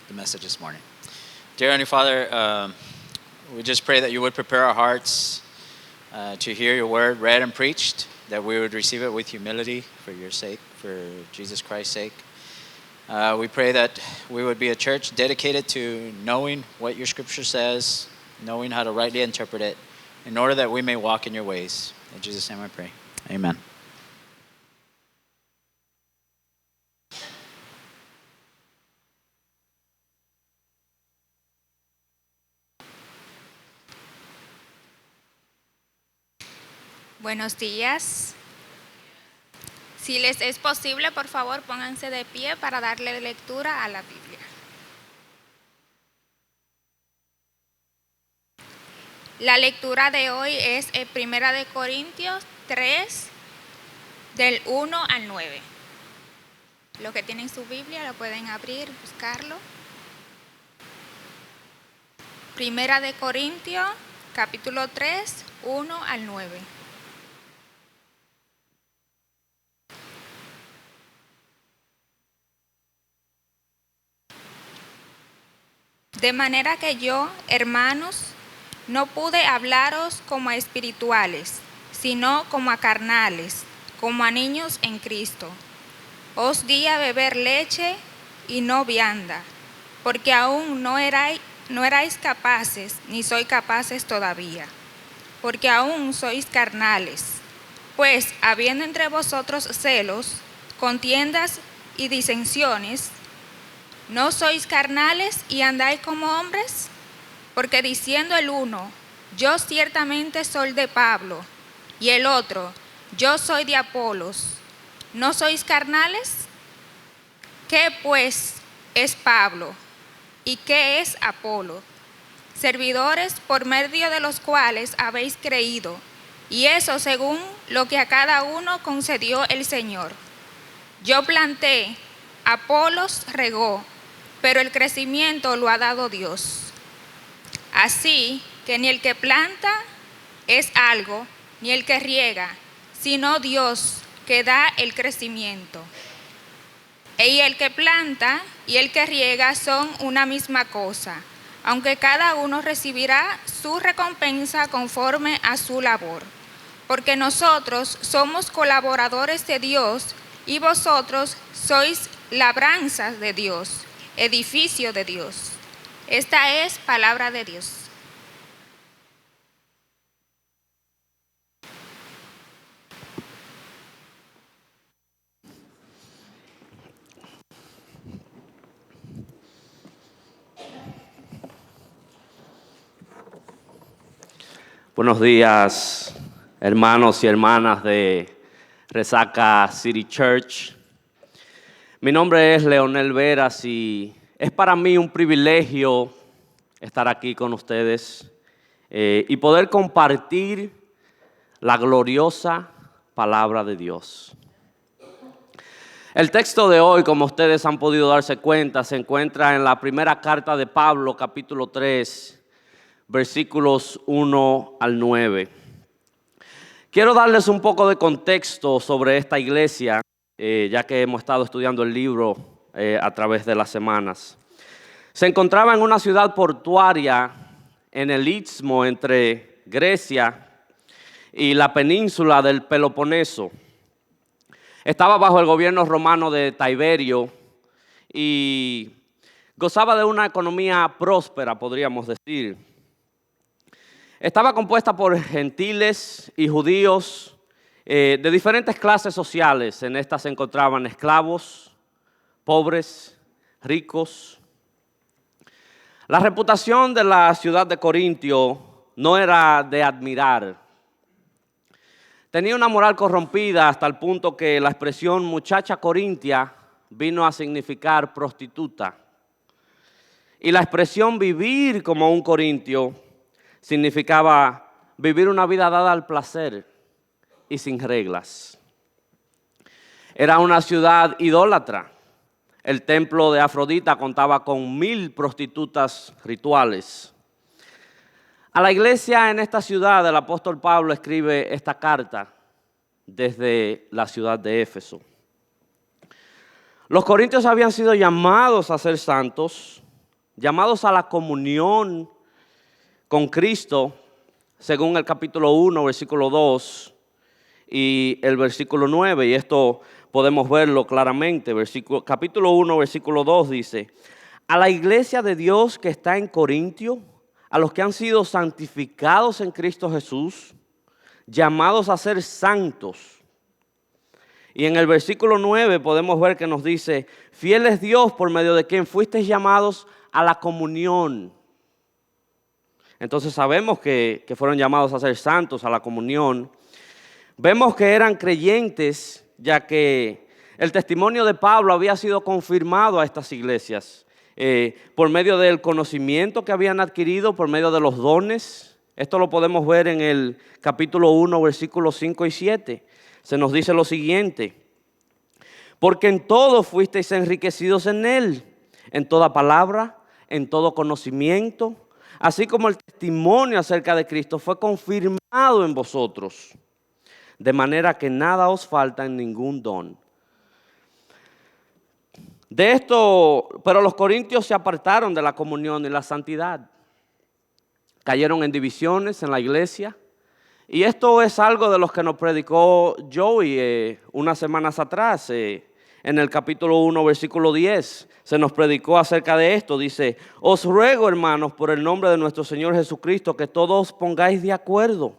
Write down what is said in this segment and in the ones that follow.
the message this morning. Dear Heavenly Father, we just pray that you would prepare our hearts to hear your word read and preached, that we would receive it with humility for your sake, for Jesus Christ's sake. We pray that we would be a church dedicated to knowing what your scripture says, knowing how to rightly interpret it, in order that we may walk in your ways. In Jesus' name I pray. Amen. Buenos días. Si les es posible, por favor, pónganse de pie para darle lectura a la Biblia. La lectura de hoy es en 1 Corintios 3, del 1 al 9. Los que tienen su Biblia la pueden abrir, buscarlo. 1 Corintios, capítulo 3, 1 al 9. De manera que yo, hermanos, no pude hablaros como a espirituales, sino como a carnales, como a niños en Cristo. Os di a beber leche y no vianda, porque aún no erais capaces, ni sois capaces todavía, porque aún sois carnales. Pues, habiendo entre vosotros celos, contiendas y disensiones, ¿no sois carnales y andáis como hombres? Porque diciendo el uno, yo ciertamente soy de Pablo, y el otro, yo soy de Apolos, ¿no sois carnales? ¿Qué pues es Pablo? ¿Y qué es Apolo? Servidores por medio de los cuales habéis creído, y eso según lo que a cada uno concedió el Señor. Yo planté, Apolos regó, pero el crecimiento lo ha dado Dios. Así que ni el que planta es algo, ni el que riega, sino Dios que da el crecimiento. Y el que planta y el que riega son una misma cosa, aunque cada uno recibirá su recompensa conforme a su labor. Porque nosotros somos colaboradores de Dios y vosotros sois labranzas de Dios, edificio de Dios. Esta es palabra de Dios. Buenos días, hermanos y hermanas de Resaca City Church. Mi nombre es Leonel Veras y es para mí un privilegio estar aquí con ustedes y poder compartir la gloriosa palabra de Dios. El texto de hoy, como ustedes han podido darse cuenta, se encuentra en la primera carta de Pablo, capítulo 3, versículos 1 al 9. Quiero darles un poco de contexto sobre esta iglesia, ya que hemos estado estudiando el libro a través de las semanas. Se encontraba en una ciudad portuaria en el istmo entre Grecia y la península del Peloponeso. Estaba bajo el gobierno romano de Tiberio y gozaba de una economía próspera, podríamos decir. Estaba compuesta por gentiles y judíos de diferentes clases sociales. En esta se encontraban esclavos, pobres, ricos. La reputación de la ciudad de Corintio no era de admirar. Tenía una moral corrompida hasta el punto que la expresión muchacha corintia vino a significar prostituta. Y la expresión vivir como un corintio significaba vivir una vida dada al placer y sin reglas. Era una ciudad idólatra. El templo de Afrodita contaba con 1000 prostitutas rituales. A la iglesia en esta ciudad, el apóstol Pablo escribe esta carta desde la ciudad de Éfeso. Los corintios habían sido llamados a ser santos, llamados a la comunión con Cristo, según el capítulo 1, versículo 2 y el versículo 9, y esto podemos verlo claramente. Capítulo 1, versículo 2 dice: a la iglesia de Dios que está en Corintio, a los que han sido santificados en Cristo Jesús, llamados a ser santos. Y en el versículo 9 podemos ver que nos dice: fiel es Dios por medio de quien fuisteis llamados a la comunión. Entonces sabemos que fueron llamados a ser santos, a la comunión. Vemos que eran creyentes, ya que el testimonio de Pablo había sido confirmado a estas iglesias por medio del conocimiento que habían adquirido, por medio de los dones. Esto lo podemos ver en el capítulo 1, versículos 5 y 7. Se nos dice lo siguiente: porque en todo fuisteis enriquecidos en él, en toda palabra, en todo conocimiento, así como el testimonio acerca de Cristo fue confirmado en vosotros, de manera que nada os falta en ningún don. De esto, pero los corintios se apartaron de la comunión y la santidad. Cayeron en divisiones en la iglesia. Y esto es algo de lo que nos predicó Joey unas semanas atrás. En el capítulo 1, versículo 10, se nos predicó acerca de esto. Dice: os ruego, hermanos, por el nombre de nuestro Señor Jesucristo, que todos os pongáis de acuerdo.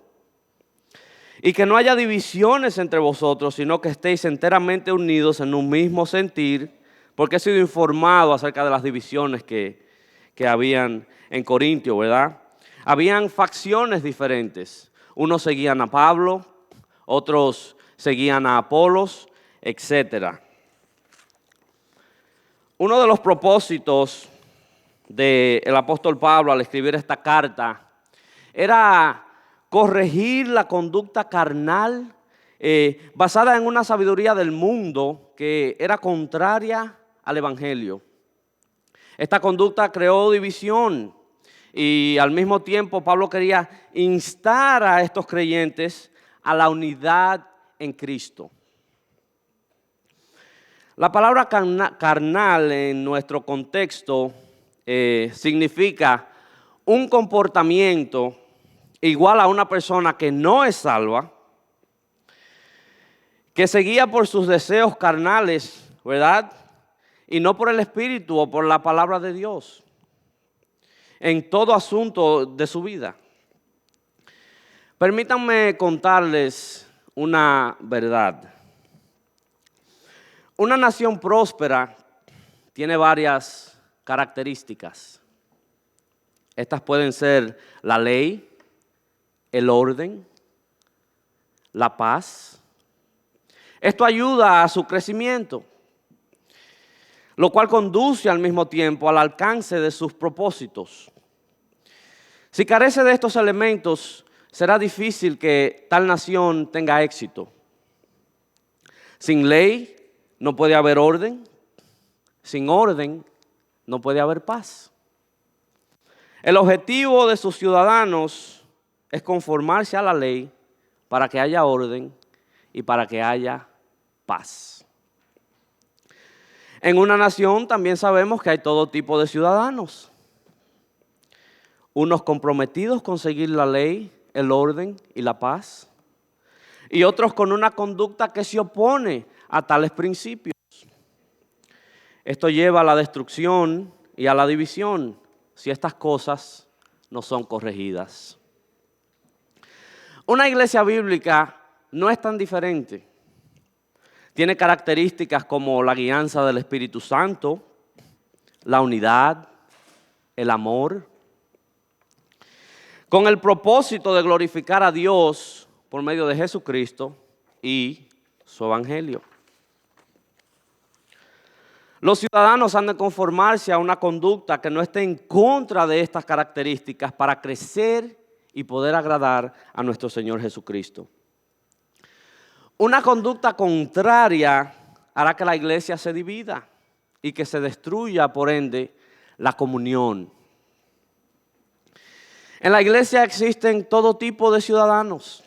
Y que no haya divisiones entre vosotros, sino que estéis enteramente unidos en un mismo sentir, porque he sido informado acerca de las divisiones que habían en Corintio, ¿verdad? Habían facciones diferentes. Unos seguían a Pablo, otros seguían a Apolos, etc. Uno de los propósitos del apóstol Pablo al escribir esta carta era corregir la conducta carnal basada en una sabiduría del mundo que era contraria al evangelio. Esta conducta creó división y al mismo tiempo Pablo quería instar a estos creyentes a la unidad en Cristo. La palabra carnal en nuestro contexto significa un comportamiento igual a una persona que no es salva, que se guía por sus deseos carnales, ¿verdad? Y no por el Espíritu o por la palabra de Dios en todo asunto de su vida. Permítanme contarles una verdad. Una nación próspera tiene varias características. Estas pueden ser la ley, el orden, la paz. Esto ayuda a su crecimiento, lo cual conduce al mismo tiempo al alcance de sus propósitos. Si carece de estos elementos, será difícil que tal nación tenga éxito. Sin ley no puede haber orden, sin orden no puede haber paz. El objetivo de sus ciudadanos es conformarse a la ley para que haya orden y para que haya paz. En una nación también sabemos que hay todo tipo de ciudadanos. Unos comprometidos con seguir la ley, el orden y la paz. Y otros con una conducta que se opone a tales principios. Esto lleva a la destrucción y a la división si estas cosas no son corregidas. Una iglesia bíblica no es tan diferente. Tiene características como la guianza del Espíritu Santo, la unidad, el amor, con el propósito de glorificar a Dios por medio de Jesucristo y su evangelio. Los ciudadanos han de conformarse a una conducta que no esté en contra de estas características para crecer y poder agradar a nuestro Señor Jesucristo. Una conducta contraria hará que la iglesia se divida y que se destruya, por ende, la comunión. En la iglesia existen todo tipo de ciudadanos.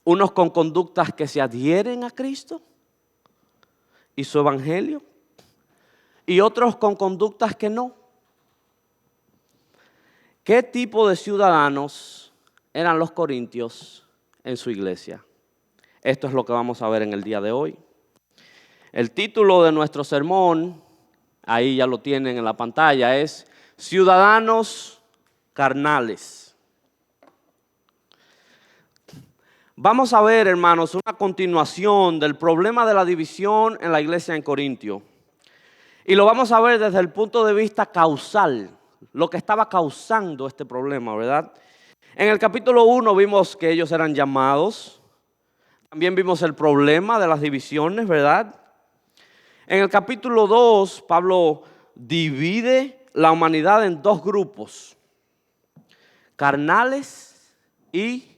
Unos con conductas que se adhieren a Cristo y su evangelio, y otros con conductas que no. ¿Qué tipo de ciudadanos eran los corintios en su iglesia? Esto es lo que vamos a ver en el día de hoy. El título de nuestro sermón, ahí ya lo tienen en la pantalla, es Ciudadanos carnales. Vamos a ver, hermanos, una continuación del problema de la división en la iglesia en Corintio. Y lo vamos a ver desde el punto de vista causal, lo que estaba causando este problema, ¿verdad? En el capítulo 1 vimos que ellos eran llamados. También vimos el problema de las divisiones, ¿verdad? En el capítulo 2, Pablo divide la humanidad en dos grupos, carnales y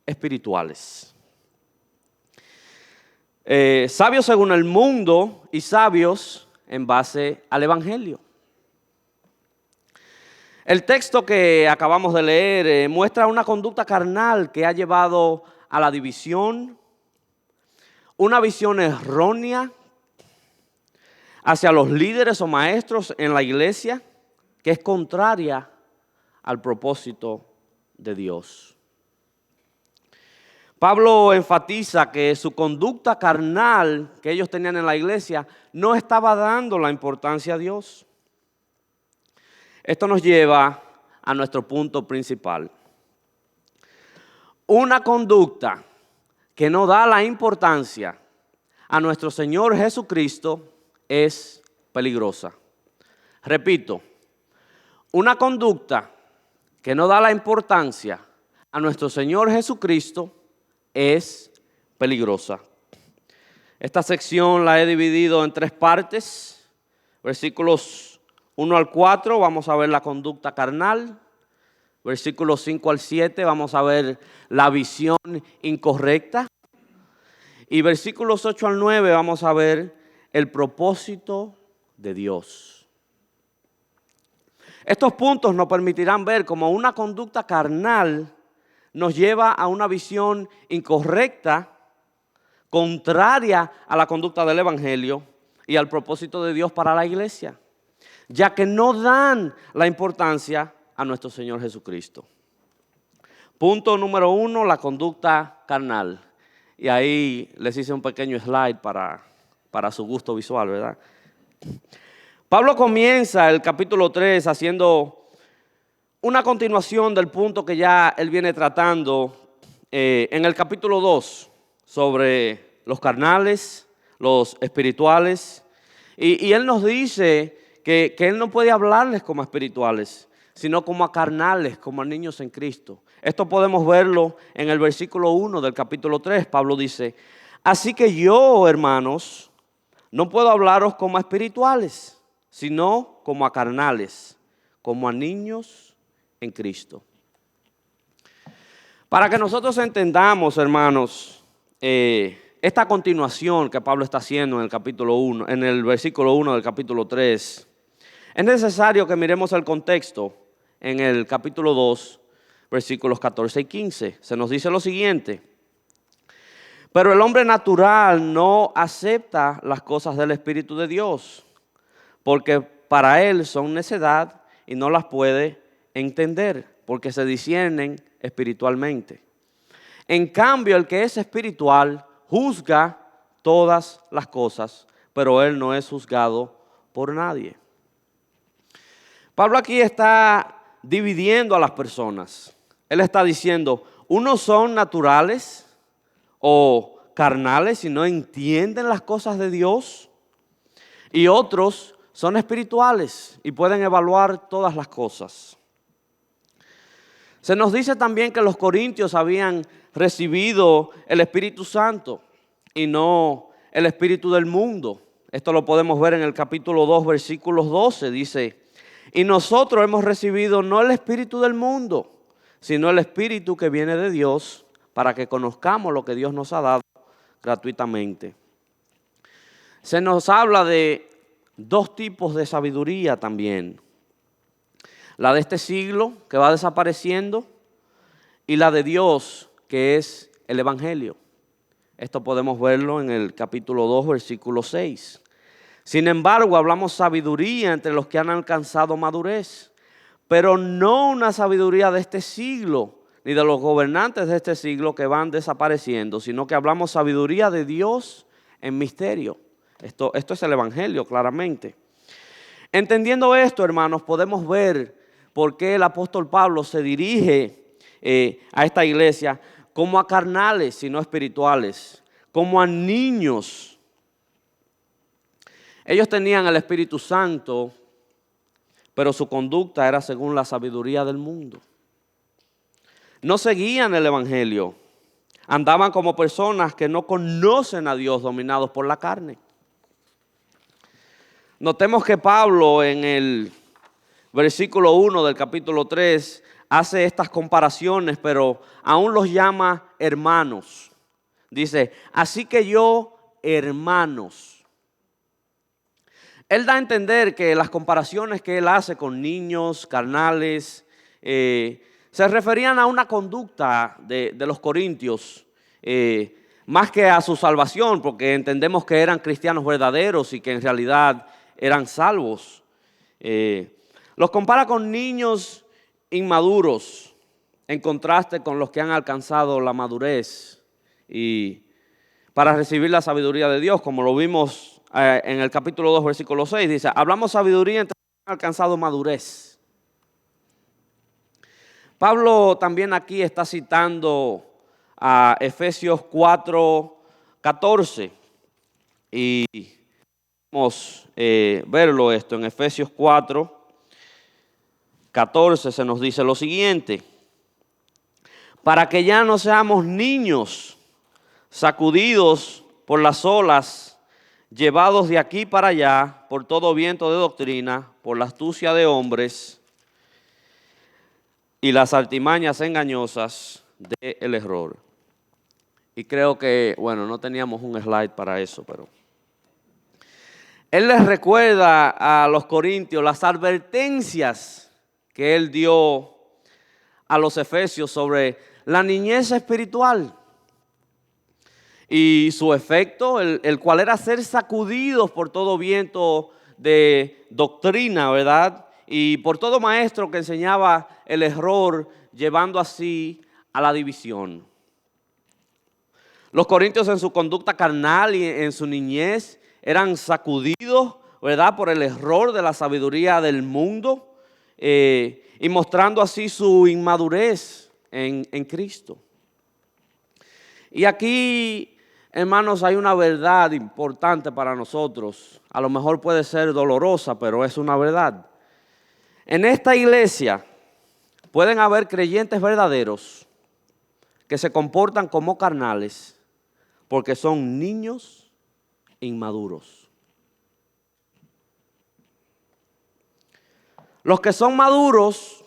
espirituales. Sabios según el mundo y sabios en base al evangelio. El texto que acabamos de leer muestra una conducta carnal que ha llevado a la división, una visión errónea hacia los líderes o maestros en la iglesia que es contraria al propósito de Dios. Pablo enfatiza que su conducta carnal que ellos tenían en la iglesia no estaba dando la importancia a Dios. Esto nos lleva a nuestro punto principal. Una conducta que no da la importancia a nuestro Señor Jesucristo es peligrosa. Repito, una conducta que no da la importancia a nuestro Señor Jesucristo es peligrosa. Esta sección la he dividido en 3 partes. Versículos 1 al 4 vamos a ver la conducta carnal. Versículos 5 al 7 vamos a ver la visión incorrecta. Y versículos 8 al 9 vamos a ver el propósito de Dios. Estos puntos nos permitirán ver cómo una conducta carnal nos lleva a una visión incorrecta, contraria a la conducta del evangelio y al propósito de Dios para la iglesia, ya que no dan la importancia a nuestro Señor Jesucristo. Punto número 1, la conducta carnal. Y ahí les hice un pequeño slide para su gusto visual, ¿verdad? Pablo comienza el capítulo 3 haciendo una continuación del punto que ya él viene tratando en el capítulo 2 sobre los carnales, los espirituales. Y él nos dice que él no puede hablarles como espirituales, sino como a carnales, como a niños en Cristo. Esto podemos verlo en el versículo 1 del capítulo 3. Pablo dice, así que yo, hermanos, no puedo hablaros como a espirituales, sino como a carnales, como a niños en Cristo. Para que nosotros entendamos, hermanos, esta continuación que Pablo está haciendo en el capítulo 1, en el versículo 1 del capítulo 3, es necesario que miremos el contexto en el capítulo 2, versículos 14 y 15. Se nos dice lo siguiente: pero el hombre natural no acepta las cosas del Espíritu de Dios, porque para él son necedad y no las puede entender, porque se disciernen espiritualmente. En cambio, el que es espiritual juzga todas las cosas, pero él no es juzgado por nadie. Pablo aquí está dividiendo a las personas. Él está diciendo, unos son naturales o carnales y no entienden las cosas de Dios, y otros son espirituales y pueden evaluar todas las cosas. Se nos dice también que los corintios habían recibido el Espíritu Santo y no el espíritu del mundo. Esto lo podemos ver en el capítulo 2, versículos 12. Dice, y nosotros hemos recibido no el espíritu del mundo, sino el espíritu que viene de Dios, para que conozcamos lo que Dios nos ha dado gratuitamente. Se nos habla de 2 tipos de sabiduría también. La de este siglo, que va desapareciendo, y la de Dios, que es el evangelio. Esto podemos verlo en el capítulo 2, versículo 6. Sin embargo, hablamos sabiduría entre los que han alcanzado madurez, pero no una sabiduría de este siglo, ni de los gobernantes de este siglo que van desapareciendo, sino que hablamos sabiduría de Dios en misterio. Esto es el Evangelio, claramente. Entendiendo esto, hermanos, podemos ver por qué el apóstol Pablo se dirige a esta iglesia como a carnales, sino espirituales, como a niños. Ellos tenían el Espíritu Santo, pero su conducta era según la sabiduría del mundo. No seguían el Evangelio. Andaban como personas que no conocen a Dios, dominados por la carne. Notemos que Pablo en el versículo 1 del capítulo 3 hace estas comparaciones, pero aún los llama hermanos. Dice, así que yo, hermanos. Él da a entender que las comparaciones que él hace con niños, carnales, se referían a una conducta de los corintios, más que a su salvación, porque entendemos que eran cristianos verdaderos y que en realidad eran salvos. Los compara con niños inmaduros, en contraste con los que han alcanzado la madurez y para recibir la sabiduría de Dios, como lo vimos en el capítulo 2, versículo 6, dice, hablamos sabiduría entre los que han alcanzado madurez. Pablo también aquí está citando a Efesios 4, 14 y vamos a verlo esto. En Efesios 4, 14 se nos dice lo siguiente, para que ya no seamos niños sacudidos por las olas, llevados de aquí para allá por todo viento de doctrina, por la astucia de hombres y las artimañas engañosas del error. Y creo que, bueno, no teníamos un slide para eso, pero él les recuerda a los corintios las advertencias que él dio a los efesios sobre la niñez espiritual. Y su efecto, el cual era ser sacudidos por todo viento de doctrina, ¿verdad? Y por todo maestro que enseñaba el error, llevando así a la división. Los corintios en su conducta carnal y en su niñez eran sacudidos, ¿verdad? Por el error de la sabiduría del mundo y mostrando así su inmadurez en Cristo. Y aquí, hermanos, hay una verdad importante para nosotros. A lo mejor puede ser dolorosa, pero es una verdad. En esta iglesia pueden haber creyentes verdaderos que se comportan como carnales porque son niños inmaduros. Los que son maduros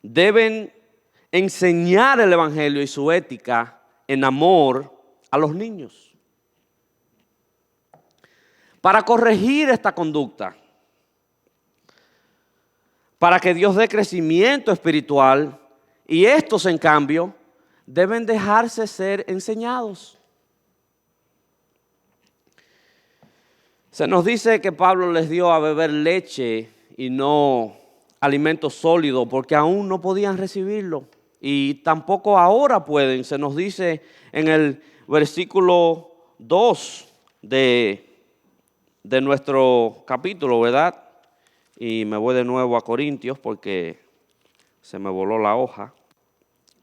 deben enseñar el Evangelio y su ética en amor a los niños. Para corregir esta conducta, para que Dios dé crecimiento espiritual, y estos en cambio deben dejarse ser enseñados. Se nos dice que Pablo les dio a beber leche y no alimento sólido porque aún no podían recibirlo y tampoco ahora pueden. Se nos dice en el versículo 2 de nuestro capítulo, ¿verdad? Y me voy de nuevo a Corintios porque se me voló la hoja,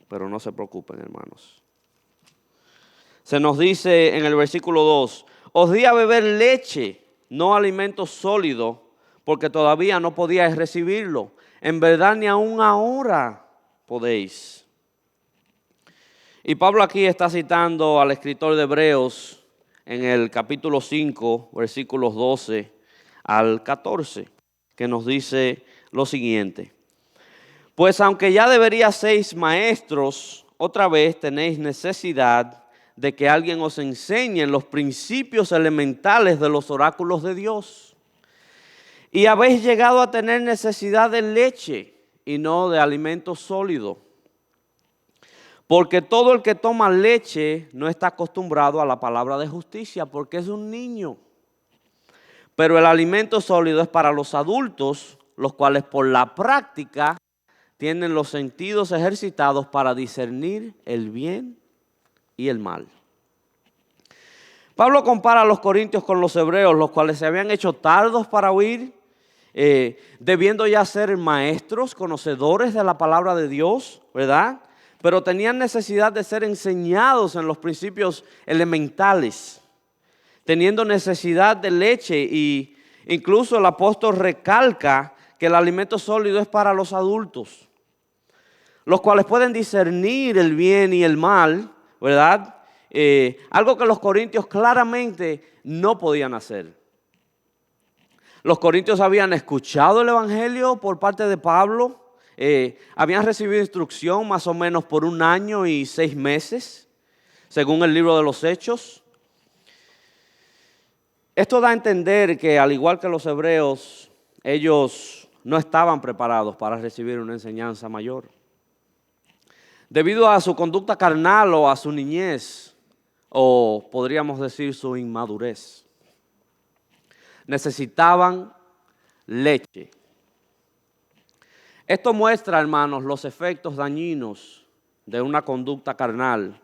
pero no se preocupen, hermanos. Se nos dice en el versículo 2, os di a beber leche, no alimento sólido, porque todavía no podíais recibirlo. En verdad ni aún ahora podéis. Y Pablo aquí está citando al escritor de Hebreos en el capítulo 5, versículos 12 al 14, que nos dice lo siguiente. Pues aunque ya debería seis maestros, otra vez tenéis necesidad de que alguien os enseñe los principios elementales de los oráculos de Dios. Y habéis llegado a tener necesidad de leche y no de alimento sólido. Porque todo el que toma leche no está acostumbrado a la palabra de justicia porque es un niño. Pero el alimento sólido es para los adultos, los cuales por la práctica tienen los sentidos ejercitados para discernir el bien y el mal. Pablo compara a los corintios con los hebreos, los cuales se habían hecho tardos para oír, debiendo ya ser maestros, conocedores de la palabra de Dios, ¿verdad? Pero tenían necesidad de ser enseñados en los principios elementales, teniendo necesidad de leche, y incluso el apóstol recalca que el alimento sólido es para los adultos, los cuales pueden discernir el bien y el mal, ¿verdad? Algo que los corintios claramente no podían hacer. Los corintios habían escuchado el evangelio por parte de Pablo, habían recibido instrucción más o menos por 1 año y 6 meses, según el libro de los Hechos. Esto da a entender que, al igual que los hebreos, ellos no estaban preparados para recibir una enseñanza mayor. Debido a su conducta carnal o a su niñez, o podríamos decir su inmadurez, necesitaban leche. Esto muestra, hermanos, los efectos dañinos de una conducta carnal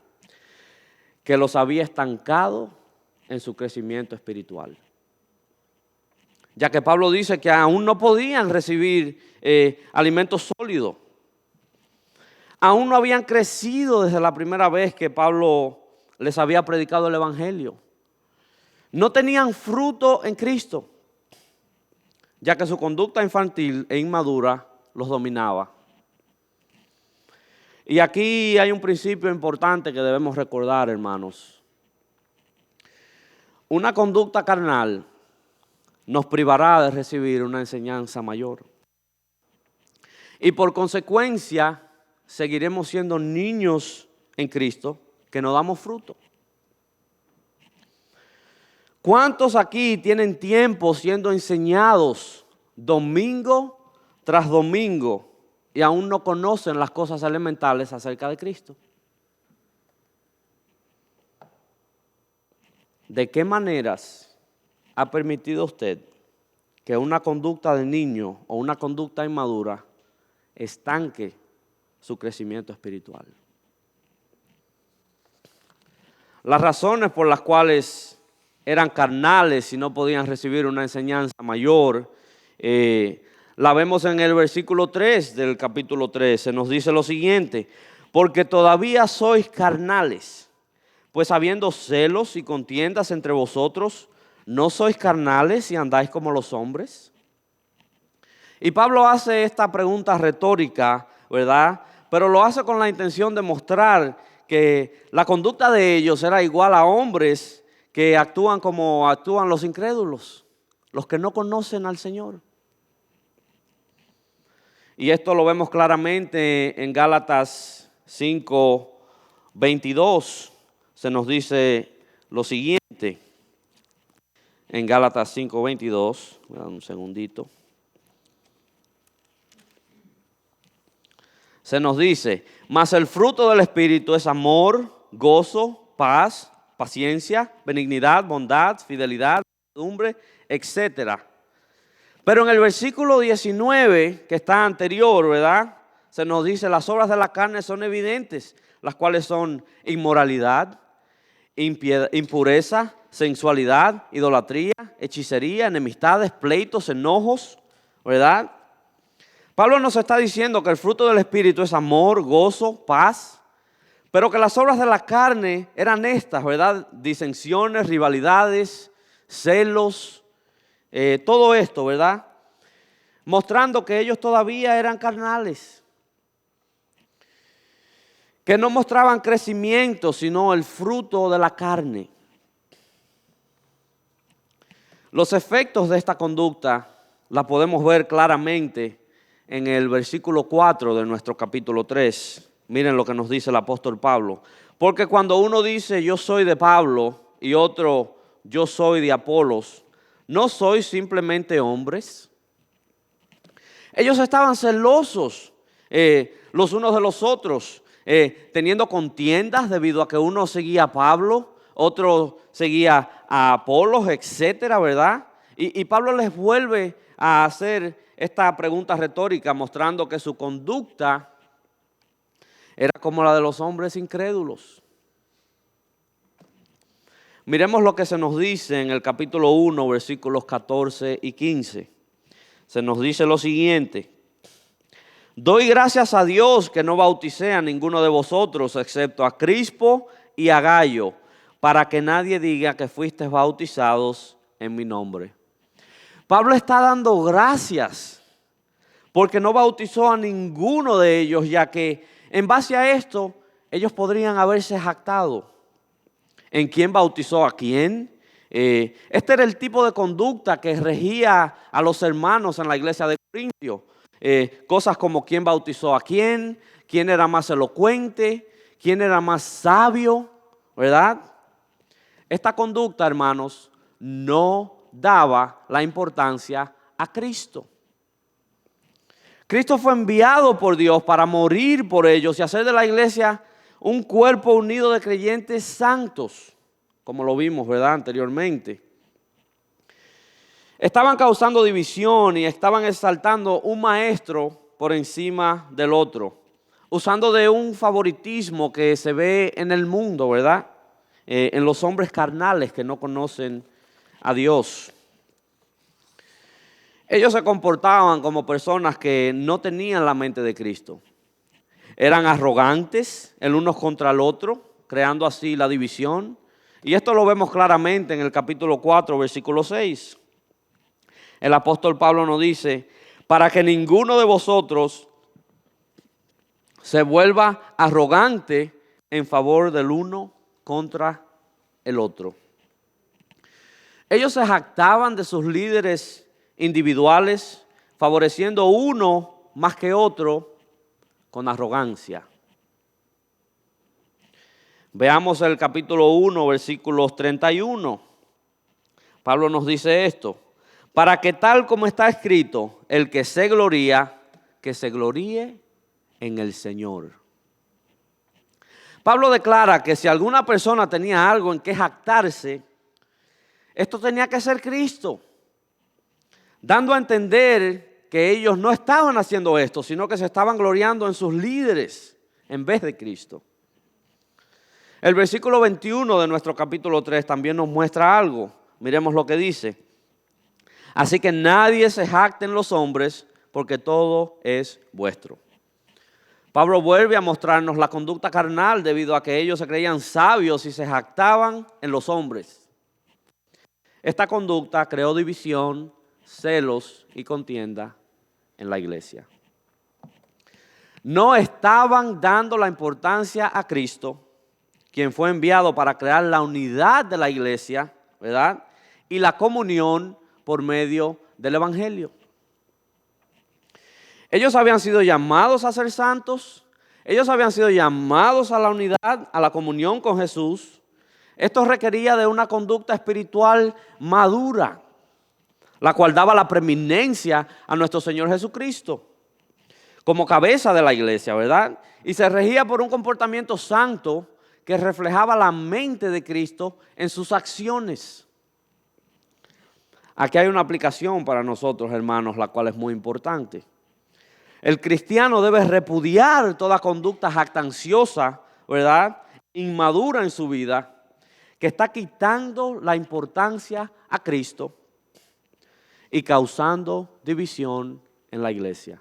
que los había estancado en su crecimiento espiritual. Ya que Pablo dice que aún no podían recibir alimento sólido. Aún no habían crecido desde la primera vez que Pablo les había predicado el evangelio. No tenían fruto en Cristo, ya que su conducta infantil e inmadura los dominaba. Y aquí hay un principio importante que debemos recordar, hermanos. Una conducta carnal nos privará de recibir una enseñanza mayor. Y por consecuencia, seguiremos siendo niños en Cristo que no damos fruto. ¿Cuántos aquí tienen tiempo siendo enseñados domingo tras domingo y aún no conocen las cosas elementales acerca de Cristo? ¿De qué maneras ha permitido usted que una conducta de niño o una conducta inmadura estanque su crecimiento espiritual? Las razones por las cuales eran carnales y no podían recibir una enseñanza mayor, la vemos en el versículo 3 del capítulo 13. Nos dice lo siguiente: porque todavía sois carnales, pues habiendo celos y contiendas entre vosotros, ¿no sois carnales y andáis como los hombres? Y Pablo hace esta pregunta retórica, ¿verdad? Pero lo hace con la intención de mostrar que la conducta de ellos era igual a hombres que actúan como actúan los incrédulos, los que no conocen al Señor. Y esto lo vemos claramente en Gálatas 5:22. Se nos dice lo siguiente. En Gálatas 5:22, un segundito. Se nos dice: mas el fruto del Espíritu es amor, gozo, paz, paciencia, benignidad, bondad, fidelidad, mansedumbre, etc. Pero en el versículo 19, que está anterior, ¿verdad? Se nos dice: las obras de la carne son evidentes, las cuales son inmoralidad, impureza, sensualidad, idolatría, hechicería, enemistades, pleitos, enojos, ¿verdad? Pablo nos está diciendo que el fruto del Espíritu es amor, gozo, paz, pero que las obras de la carne eran estas, ¿verdad? Disensiones, rivalidades, celos, todo esto, ¿verdad? Mostrando que ellos todavía eran carnales, que no mostraban crecimiento, sino el fruto de la carne. Los efectos de esta conducta la podemos ver claramente en el versículo 4 de nuestro capítulo 3. Miren lo que nos dice el apóstol Pablo. Porque cuando uno dice yo soy de Pablo y otro yo soy de Apolos, ¿no sois simplemente hombres? Ellos estaban celosos los unos de los otros, teniendo contiendas debido a que uno seguía a Pablo, otro seguía a Apolos, etcétera, ¿verdad? Y Pablo les vuelve a hacer esta pregunta retórica, mostrando que su conducta era como la de los hombres incrédulos. Miremos lo que se nos dice en el capítulo 1, versículos 14 y 15. Se nos dice lo siguiente: doy gracias a Dios que no bauticé a ninguno de vosotros, excepto a Crispo y a Gayo, para que nadie diga que fuisteis bautizados en mi nombre. Pablo está dando gracias porque no bautizó a ninguno de ellos, ya que en base a esto ellos podrían haberse jactado. ¿En quién bautizó a quién? Este era el tipo de conducta que regía a los hermanos en la iglesia de Corintio. Cosas como quién bautizó a quién era más elocuente, quién era más sabio, ¿verdad? Esta conducta, hermanos, no daba la importancia a Cristo. Cristo fue enviado por Dios para morir por ellos y hacer de la iglesia un cuerpo unido de creyentes santos, como lo vimos, ¿verdad?, anteriormente. Estaban causando división y estaban exaltando un maestro por encima del otro, usando de un favoritismo que se ve en el mundo, ¿verdad?, en los hombres carnales que no conocen a Dios. Ellos se comportaban como personas que no tenían la mente de Cristo. Eran arrogantes el uno contra el otro, creando así la división. Y esto lo vemos claramente en el capítulo 4, versículo 6. El apóstol Pablo nos dice: para que ninguno de vosotros se vuelva arrogante en favor del uno contra el otro. Ellos se jactaban de sus líderes individuales, favoreciendo uno más que otro con arrogancia. Veamos el capítulo 1, versículos 31. Pablo nos dice esto: para que tal como está escrito, el que se gloría, que se gloríe en el Señor. Pablo declara que si alguna persona tenía algo en que jactarse, esto tenía que ser Cristo, dando a entender que ellos no estaban haciendo esto, sino que se estaban gloriando en sus líderes en vez de Cristo. El versículo 21 de nuestro capítulo 3 también nos muestra algo. Miremos lo que dice: así que nadie se jacte en los hombres, porque todo es vuestro. Pablo vuelve a mostrarnos la conducta carnal debido a que ellos se creían sabios y se jactaban en los hombres. Esta conducta creó división, celos y contienda en la iglesia. No estaban dando la importancia a Cristo, quien fue enviado para crear la unidad de la iglesia, ¿verdad?, y la comunión por medio del evangelio. Ellos habían sido llamados a ser santos, ellos habían sido llamados a la unidad, a la comunión con Jesús. Esto requería de una conducta espiritual madura, la cual daba la preeminencia a nuestro Señor Jesucristo como cabeza de la iglesia, ¿verdad? Y se regía por un comportamiento santo que reflejaba la mente de Cristo en sus acciones. Aquí hay una aplicación para nosotros, hermanos, la cual es muy importante. El cristiano debe repudiar toda conducta jactanciosa, ¿verdad?, inmadura en su vida, que está quitando la importancia a Cristo y causando división en la iglesia.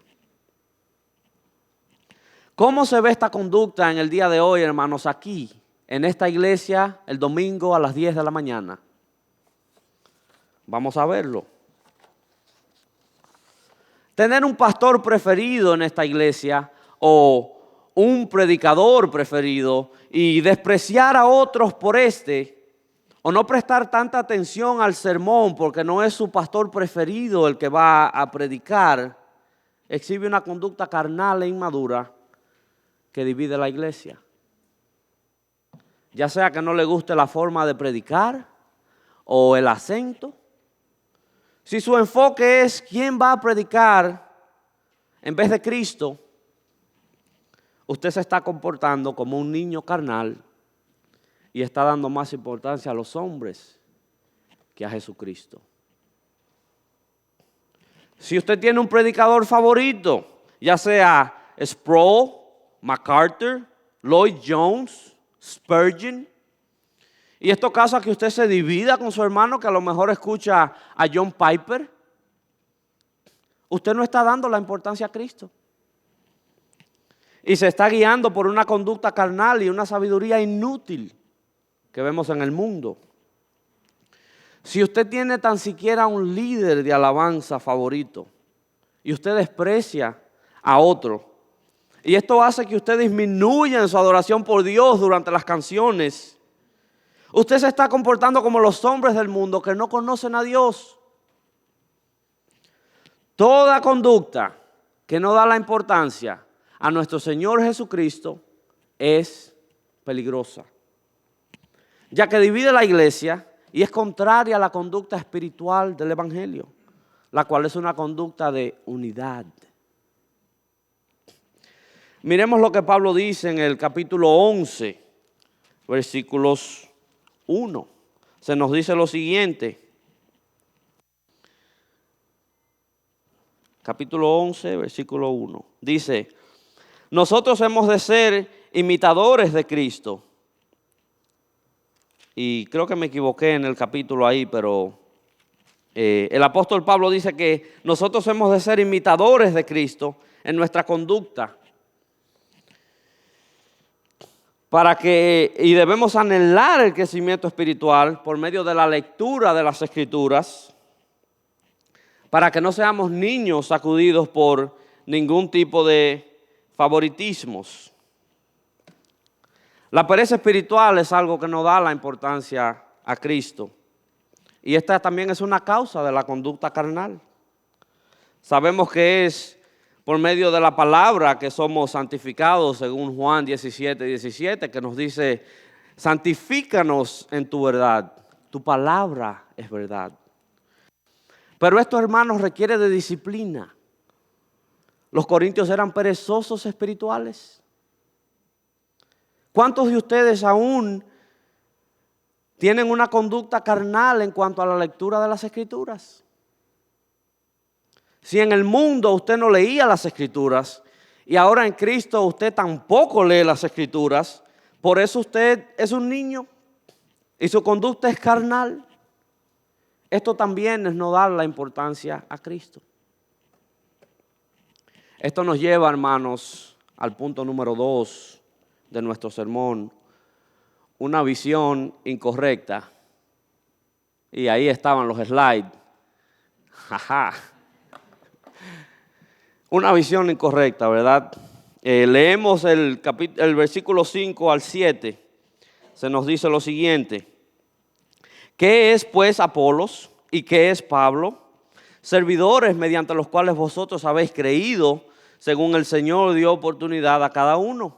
¿Cómo se ve esta conducta en el día de hoy, hermanos, aquí, en esta iglesia, el domingo a las 10 de la mañana? Vamos a verlo. Tener un pastor preferido en esta iglesia o un predicador preferido y despreciar a otros por o no prestar tanta atención al sermón porque no es su pastor preferido el que va a predicar, exhibe una conducta carnal e inmadura que divide la iglesia. Ya sea que no le guste la forma de predicar o el acento. Si su enfoque es quién va a predicar en vez de Cristo, usted se está comportando como un niño carnal y está dando más importancia a los hombres que a Jesucristo. Si usted tiene un predicador favorito, ya sea Sproul, MacArthur, Lloyd Jones, Spurgeon, y esto causa que usted se divida con su hermano que a lo mejor escucha a John Piper, usted no está dando la importancia a Cristo. Y se está guiando por una conducta carnal y una sabiduría inútil que vemos en el mundo. Si usted tiene tan siquiera un líder de alabanza favorito y usted desprecia a otro, y esto hace que usted disminuya en su adoración por Dios durante las canciones, usted se está comportando como los hombres del mundo que no conocen a Dios. Toda conducta que no da la importancia a nuestro Señor Jesucristo es peligrosa, ya que divide la iglesia y es contraria a la conducta espiritual del Evangelio, la cual es una conducta de unidad. Miremos lo que Pablo dice en el capítulo 11, versículos 1. Se nos dice lo siguiente. Capítulo 11, versículo 1. Dice: nosotros hemos de ser imitadores de Cristo. Y creo que me equivoqué en el capítulo ahí, pero el apóstol Pablo dice que nosotros hemos de ser imitadores de Cristo en nuestra conducta. Y debemos anhelar el crecimiento espiritual por medio de la lectura de las Escrituras, para que no seamos niños sacudidos por ningún tipo de favoritismos. La pereza espiritual es algo que no da la importancia a Cristo. Y esta también es una causa de la conducta carnal. Sabemos que es por medio de la palabra que somos santificados, según Juan 17:17, que nos dice: santifícanos en tu verdad, tu palabra es verdad. Pero esto, hermanos, requiere de disciplina. Los corintios eran perezosos espirituales. ¿Cuántos de ustedes aún tienen una conducta carnal en cuanto a la lectura de las Escrituras? Si en el mundo usted no leía las Escrituras y ahora en Cristo usted tampoco lee las Escrituras, por eso usted es un niño y su conducta es carnal. Esto también es no dar la importancia a Cristo. Esto nos lleva, hermanos, al punto número 2 de nuestro sermón: una visión incorrecta. Y ahí estaban los slides. Jaja. Una visión incorrecta, ¿verdad? Leemos el versículo 5 al 7. Se nos dice lo siguiente: ¿qué es pues Apolos y qué es Pablo? Servidores mediante los cuales vosotros habéis creído, según el Señor dio oportunidad a cada uno.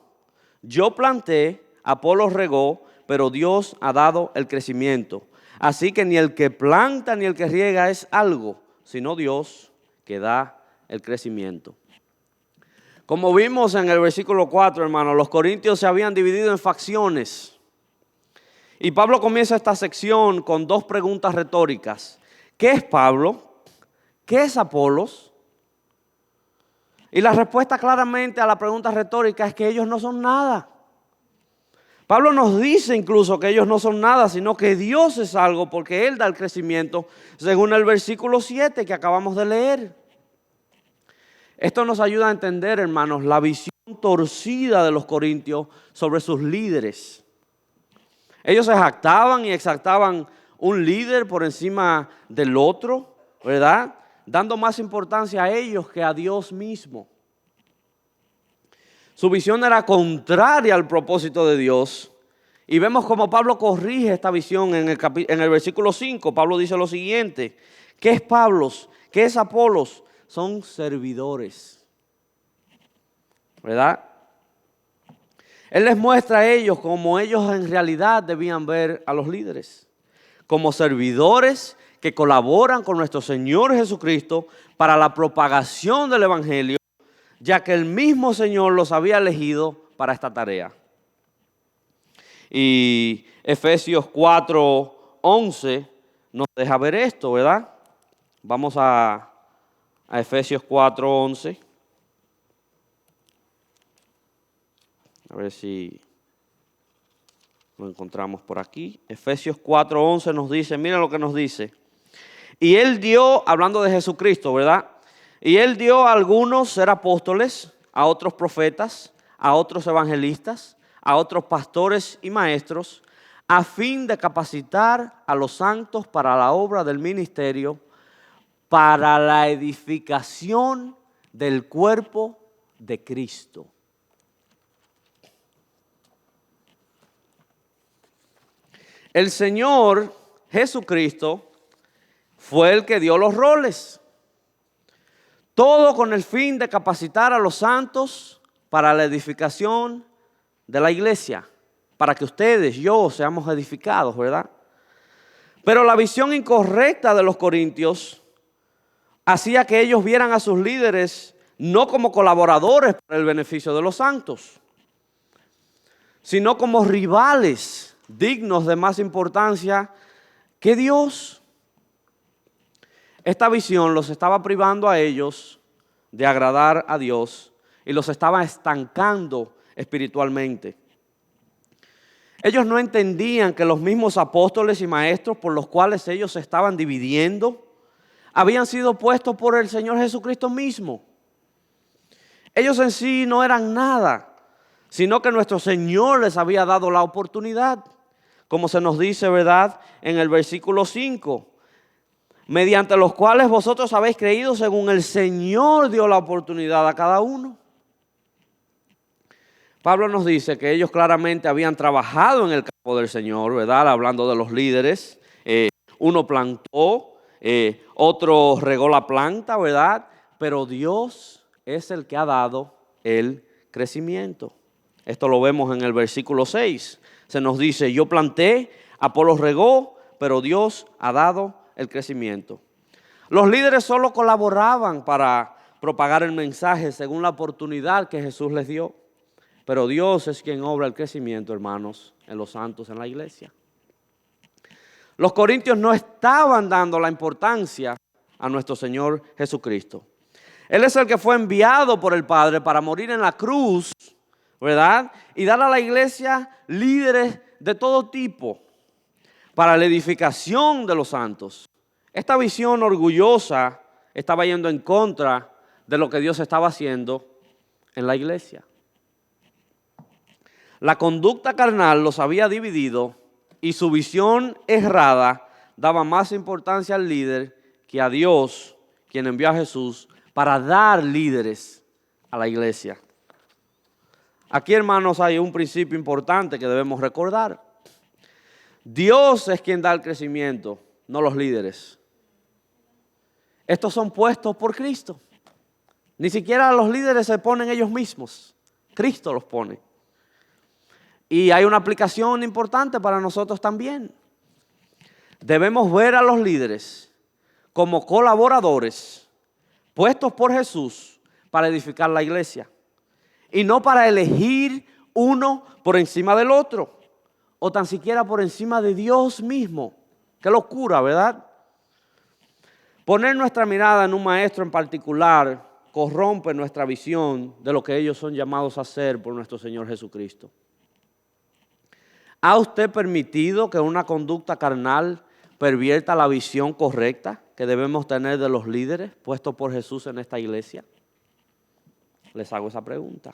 Yo planté, Apolos regó, pero Dios ha dado el crecimiento. Así que ni el que planta ni el que riega es algo, sino Dios que da el crecimiento. Como vimos en el versículo 4, hermanos, los corintios se habían dividido en facciones. Y Pablo comienza esta sección con dos preguntas retóricas. ¿Qué es Pablo? ¿Qué es Apolos? Y la respuesta claramente a la pregunta retórica es que ellos no son nada. Pablo nos dice incluso que ellos no son nada, sino que Dios es algo porque Él da el crecimiento, según el versículo 7 que acabamos de leer. Esto nos ayuda a entender, hermanos, la visión torcida de los corintios sobre sus líderes. Ellos se jactaban y exaltaban un líder por encima del otro, ¿verdad? Dando más importancia a ellos que a Dios mismo. Su visión era contraria al propósito de Dios. Y vemos cómo Pablo corrige esta visión en el versículo 5. Pablo dice lo siguiente: ¿qué es Pablo? ¿Qué es Apolos? Son servidores, ¿verdad? Él les muestra a ellos como ellos en realidad debían ver a los líderes, como servidores que colaboran con nuestro Señor Jesucristo para la propagación del Evangelio, ya que el mismo Señor los había elegido para esta tarea. Y Efesios 4:11 nos deja ver esto, ¿verdad? Vamos a a Efesios 4:11. A ver si lo encontramos por aquí. Efesios 4:11 nos dice, mira lo que nos dice. Y Él dio, hablando de Jesucristo, ¿verdad? Y Él dio a algunos ser apóstoles, a otros profetas, a otros evangelistas, a otros pastores y maestros, a fin de capacitar a los santos para la obra del ministerio, para la edificación del cuerpo de Cristo. El Señor Jesucristo fue el que dio los roles. Todo con el fin de capacitar a los santos para la edificación de la iglesia. Para que ustedes, yo, seamos edificados, ¿verdad? Pero la visión incorrecta de los corintios hacía que ellos vieran a sus líderes no como colaboradores para el beneficio de los santos, sino como rivales dignos de más importancia que Dios. Esta visión los estaba privando a ellos de agradar a Dios y los estaba estancando espiritualmente. Ellos no entendían que los mismos apóstoles y maestros por los cuales ellos se estaban dividiendo habían sido puestos por el Señor Jesucristo mismo. Ellos en sí no eran nada, sino que nuestro Señor les había dado la oportunidad. Como se nos dice, ¿verdad? En el versículo 5, mediante los cuales vosotros habéis creído según el Señor dio la oportunidad a cada uno. Pablo nos dice que ellos claramente habían trabajado en el campo del Señor, ¿verdad? Hablando de los líderes. Uno plantó, otro regó la planta, ¿verdad? Pero Dios es el que ha dado el crecimiento. Esto lo vemos en el versículo 6. Se nos dice, yo planté, Apolos regó, pero Dios ha dado el crecimiento. Los líderes solo colaboraban para propagar el mensaje según la oportunidad que Jesús les dio. Pero Dios es quien obra el crecimiento, hermanos, en los santos, en la iglesia. Los corintios no estaban dando la importancia a nuestro Señor Jesucristo. Él es el que fue enviado por el Padre para morir en la cruz, ¿verdad? Y dar a la iglesia líderes de todo tipo para la edificación de los santos. Esta visión orgullosa estaba yendo en contra de lo que Dios estaba haciendo en la iglesia. La conducta carnal los había dividido y su visión errada daba más importancia al líder que a Dios, quien envió a Jesús para dar líderes a la iglesia. Aquí, hermanos, hay un principio importante que debemos recordar. Dios es quien da el crecimiento, no los líderes. Estos son puestos por Cristo. Ni siquiera los líderes se ponen ellos mismos. Cristo los pone. Y hay una aplicación importante para nosotros también. Debemos ver a los líderes como colaboradores puestos por Jesús para edificar la iglesia. Y no para elegir uno por encima del otro. O tan siquiera por encima de Dios mismo. Qué locura, ¿verdad? Poner nuestra mirada en un maestro en particular corrompe nuestra visión de lo que ellos son llamados a hacer por nuestro Señor Jesucristo. ¿Ha usted permitido que una conducta carnal pervierta la visión correcta que debemos tener de los líderes puestos por Jesús en esta iglesia? Les hago esa pregunta.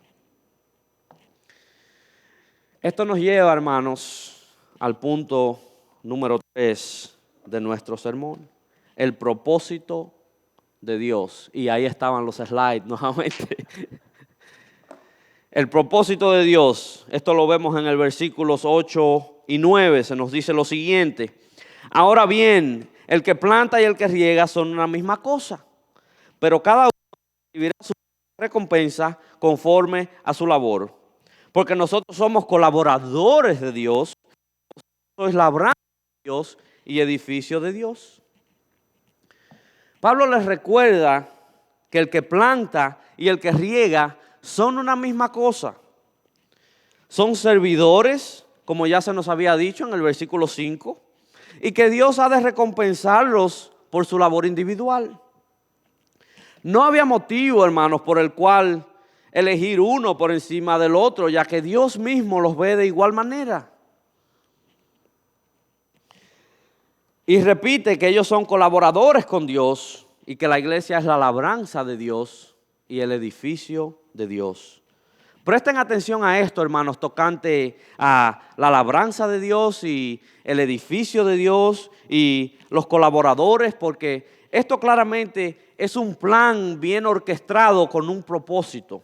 Esto nos lleva, hermanos, al punto número 3 de nuestro sermón. El propósito de Dios. Y ahí estaban los slides nuevamente. El propósito de Dios. Esto lo vemos en el versículos 8 y 9. Se nos dice lo siguiente. Ahora bien, el que planta y el que riega son una misma cosa. Pero cada uno recibirá su recompensa conforme a su labor. Porque nosotros somos colaboradores de Dios. Sois labranza de Dios y edificio de Dios. Pablo les recuerda que el que planta y el que riega son una misma cosa. Son servidores, como ya se nos había dicho en el versículo 5, y que Dios ha de recompensarlos por su labor individual. No había motivo, hermanos, por el cual elegir uno por encima del otro, ya que Dios mismo los ve de igual manera. Y repite que ellos son colaboradores con Dios y que la iglesia es la labranza de Dios y el edificio de Dios. Presten atención a esto, hermanos, tocante a la labranza de Dios y el edificio de Dios y los colaboradores, porque esto claramente es un plan bien orquestado con un propósito.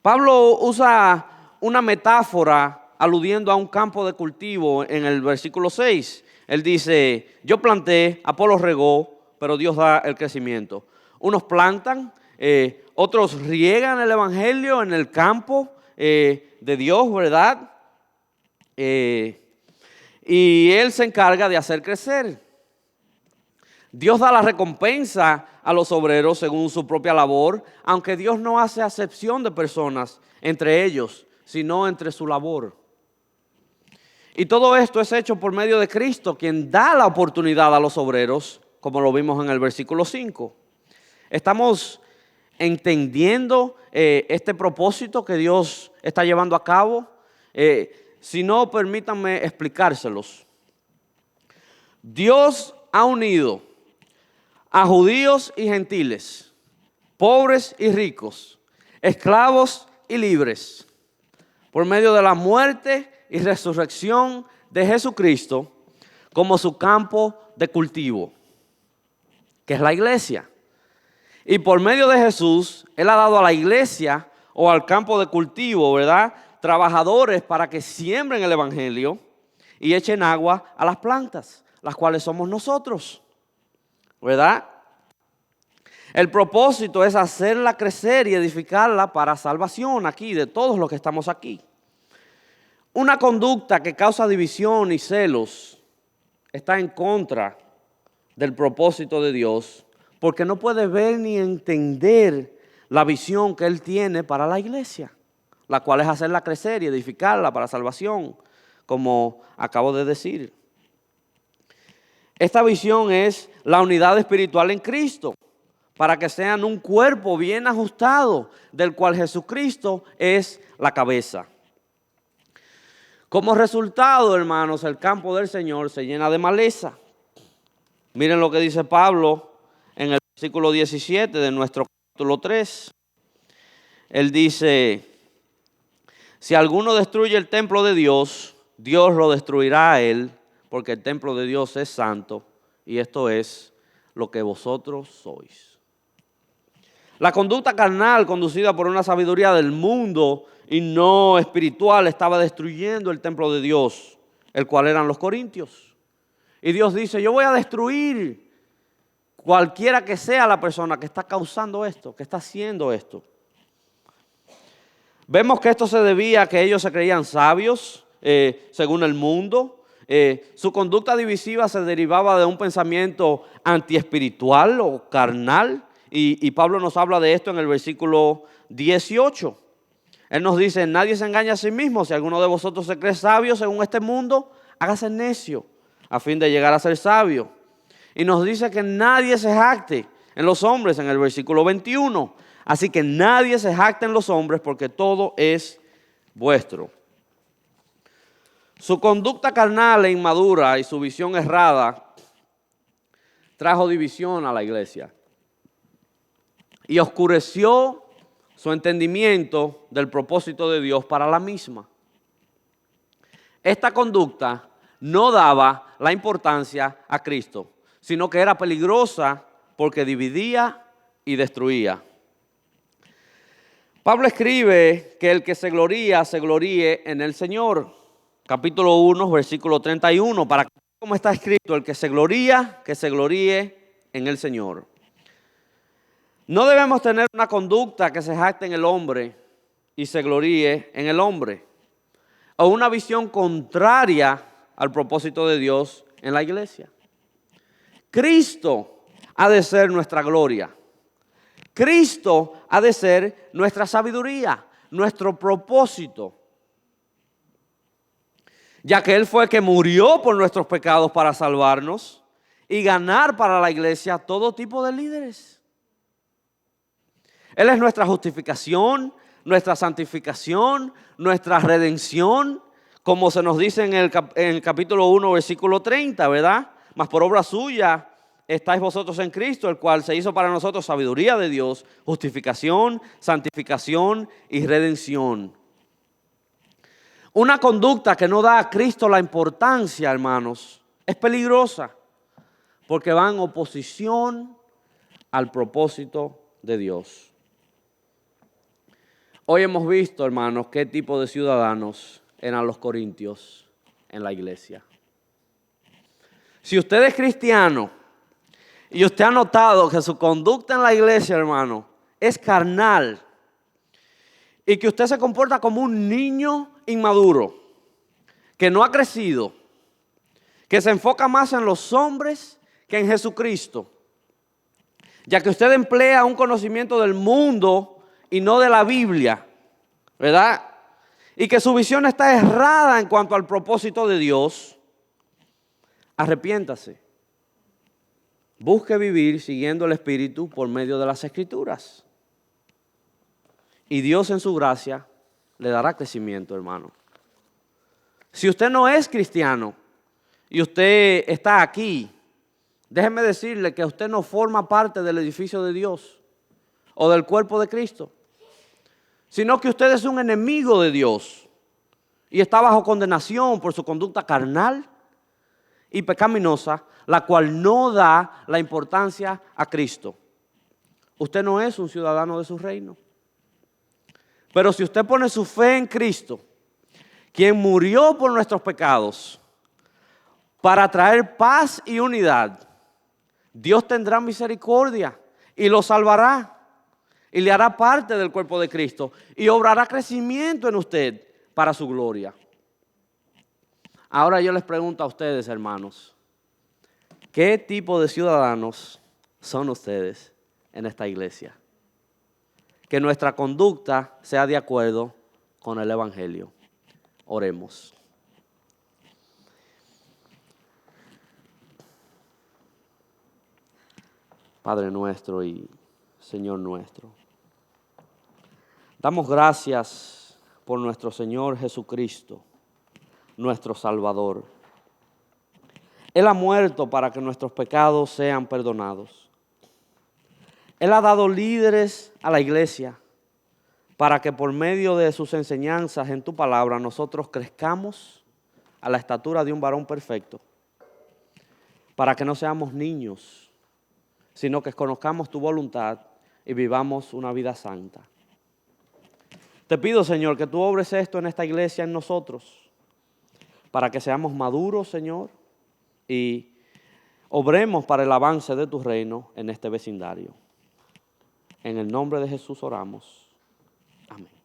Pablo usa una metáfora aludiendo a un campo de cultivo en el versículo 6. Él dice, yo planté, Apolo regó, pero Dios da el crecimiento. Unos plantan, otros riegan el evangelio en el campo de Dios, ¿verdad? Y Él se encarga de hacer crecer. Dios da la recompensa a los obreros según su propia labor, aunque Dios no hace acepción de personas entre ellos, sino entre su labor. Y todo esto es hecho por medio de Cristo, quien da la oportunidad a los obreros, como lo vimos en el versículo 5. Estamos entendiendo este propósito que Dios está llevando a cabo. Si no, permítanme explicárselos. Dios ha unido a judíos y gentiles, pobres y ricos, esclavos y libres, por medio de la muerte y resurrección de Jesucristo como su campo de cultivo, que es la iglesia. Y por medio de Jesús, Él ha dado a la iglesia o al campo de cultivo, ¿verdad?, trabajadores para que siembren el evangelio y echen agua a las plantas, las cuales somos nosotros, ¿verdad? El propósito es hacerla crecer y edificarla para salvación aquí, de todos los que estamos aquí. Una conducta que causa división y celos está en contra del propósito de Dios, porque no puede ver ni entender la visión que Él tiene para la iglesia, la cual es hacerla crecer y edificarla para salvación, como acabo de decir. Esta visión es la unidad espiritual en Cristo, para que sean un cuerpo bien ajustado, del cual Jesucristo es la cabeza. Como resultado, hermanos, el campo del Señor se llena de maleza. Miren lo que dice Pablo en el versículo 17 de nuestro capítulo 3. Él dice, si alguno destruye el templo de Dios, Dios lo destruirá a él, porque el templo de Dios es santo, y esto es lo que vosotros sois. La conducta carnal conducida por una sabiduría del mundo y no espiritual estaba destruyendo el templo de Dios, el cual eran los corintios. Y Dios dice, yo voy a destruir cualquiera que sea la persona que está causando esto, que está haciendo esto. Vemos que esto se debía a que ellos se creían sabios, según el mundo. Su conducta divisiva se derivaba de un pensamiento antiespiritual o carnal. Y Pablo nos habla de esto en el versículo 18. Él nos dice, nadie se engaña a sí mismo. Si alguno de vosotros se cree sabio según este mundo, hágase necio a fin de llegar a ser sabio. Y nos dice que nadie se jacte en los hombres en el versículo 21. Así que nadie se jacte en los hombres porque todo es vuestro. Su conducta carnal e inmadura y su visión errada trajo división a la iglesia y oscureció su entendimiento del propósito de Dios para la misma. Esta conducta no daba la importancia a Cristo, sino que era peligrosa porque dividía y destruía. Pablo escribe que el que se gloríe en el Señor. Capítulo 1, versículo 31, para que, como está escrito, el que se gloríe en el Señor. No debemos tener una conducta que se jacte en el hombre y se gloríe en el hombre, o una visión contraria al propósito de Dios en la iglesia. Cristo ha de ser nuestra gloria. Cristo ha de ser nuestra sabiduría, nuestro propósito. Ya que Él fue el que murió por nuestros pecados para salvarnos y ganar para la iglesia todo tipo de líderes. Él es nuestra justificación, nuestra santificación, nuestra redención, como se nos dice en el capítulo 1, versículo 30, ¿verdad? Mas por obra suya estáis vosotros en Cristo, el cual se hizo para nosotros sabiduría de Dios, justificación, santificación y redención. Una conducta que no da a Cristo la importancia, hermanos, es peligrosa, porque va en oposición al propósito de Dios. Hoy hemos visto, hermanos, qué tipo de ciudadanos eran los corintios en la iglesia. Si usted es cristiano y usted ha notado que su conducta en la iglesia, hermano, es carnal y que usted se comporta como un niño inmaduro, que no ha crecido, que se enfoca más en los hombres que en Jesucristo, ya que usted emplea un conocimiento del mundo y no de la Biblia, ¿verdad? Y que su visión está errada en cuanto al propósito de Dios, arrepiéntase. Busque vivir siguiendo el Espíritu por medio de las Escrituras. Y Dios en su gracia le dará crecimiento, hermano. Si usted no es cristiano y usted está aquí, déjeme decirle que usted no forma parte del edificio de Dios o del cuerpo de Cristo, sino que usted es un enemigo de Dios y está bajo condenación por su conducta carnal y pecaminosa, la cual no da la importancia a Cristo. Usted no es un ciudadano de su reino. Pero si usted pone su fe en Cristo, quien murió por nuestros pecados, para traer paz y unidad, Dios tendrá misericordia y lo salvará y le hará parte del cuerpo de Cristo y obrará crecimiento en usted para su gloria. Ahora yo les pregunto a ustedes, hermanos, ¿qué tipo de ciudadanos son ustedes en esta iglesia? Que nuestra conducta sea de acuerdo con el Evangelio. Oremos. Padre nuestro y Señor nuestro, damos gracias por nuestro Señor Jesucristo, nuestro Salvador. Él ha muerto para que nuestros pecados sean perdonados. Él ha dado líderes a la iglesia para que por medio de sus enseñanzas en tu palabra nosotros crezcamos a la estatura de un varón perfecto, para que no seamos niños, sino que conozcamos tu voluntad y vivamos una vida santa. Te pido, Señor, que tú obres esto en esta iglesia en nosotros, para que seamos maduros, Señor, y obremos para el avance de tu reino en este vecindario. En el nombre de Jesús oramos. Amén.